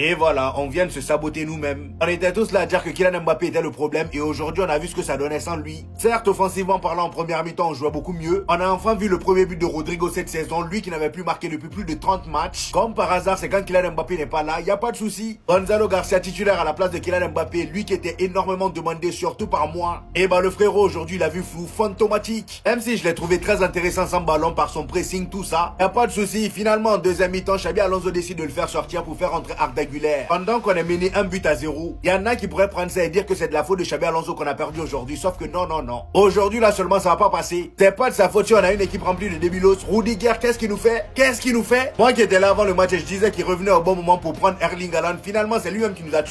Et voilà, on vient de se saboter nous-mêmes. On était tous là à dire que Kylian Mbappé était le problème et aujourd'hui on a vu ce que ça donnait sans lui. Certes, offensivement parlant, en première mi-temps, on jouait beaucoup mieux. On a enfin vu le premier but de Rodrigo cette saison, lui qui n'avait plus marqué depuis plus de 30 matchs. Comme par hasard, c'est quand Kylian Mbappé n'est pas là, il n'y a pas de souci. Gonzalo Garcia titulaire à la place de Kylian Mbappé, lui qui était énormément demandé, surtout par moi. Et bah le frérot aujourd'hui, il a vu flou, fantomatique. Même si je l'ai trouvé très intéressant sans ballon par son pressing, tout ça, y a pas de souci. Finalement, en deuxième mi-temps, Xabi Alonso décide de le faire sortir pour faire entrer Arda Güler. Pendant qu'on est mené 1-0, il y en a qui pourraient prendre ça et dire que c'est de la faute de Xabi Alonso qu'on a perdu aujourd'hui. Sauf que non. Aujourd'hui, là seulement, ça va pas passer. C'est pas de sa faute si on a une équipe remplie de débilos. Rudiger, qu'est-ce qu'il nous fait? Moi qui étais là avant le match, je disais qu'il revenait au bon moment pour prendre Erling Haaland. Finalement, c'est lui-même qui nous a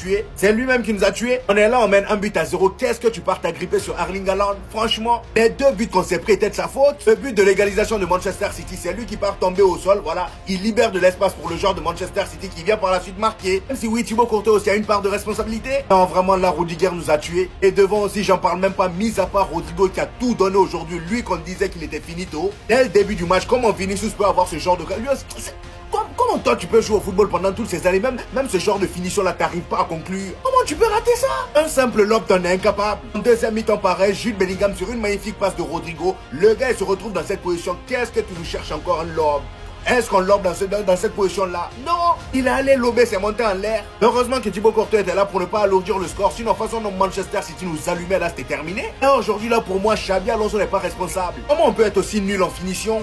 tués. On est là, on mène 1-0. Qu'est-ce que tu pars t'agripper sur Erling Haaland? Franchement, les deux buts qu'on s'est pris étaient de sa faute. Ce but de l'égalisation de Manchester City, c'est lui qui part tomber au sol. Voilà, il libère de l'espace pour le joueur de Manchester City qui vient par la suite marquer. Même si oui, Thibaut Courtois aussi a une part de responsabilité. Non, vraiment là, Rudiger nous a tués. Et devant aussi, j'en parle même pas, mis à part Rodrigo qui a tout donné aujourd'hui. Lui qu'on disait qu'il était finito. Dès le début du match, comment Vinicius peut avoir ce genre de... Comment toi tu peux jouer au football pendant toutes ces années, même ce genre de finition là t'arrives pas à conclure? Comment tu peux rater ça? Un simple lob t'en es incapable. En deuxième mi-temps pareil, Jude Bellingham sur une magnifique passe de Rodrigo. Le gars il se retrouve dans cette position. Qu'est-ce que tu nous cherches encore un lob? Est-ce qu'on lobe dans cette position-là? Non! Il est allé lober, c'est monté en l'air. Heureusement que Thibaut Courtois était là pour ne pas alourdir le score. Sinon, façon dont Manchester City nous allumait, là, c'était terminé. Et aujourd'hui, là, pour moi, Xabi Alonso n'est pas responsable. Comment on peut être aussi nul en finition?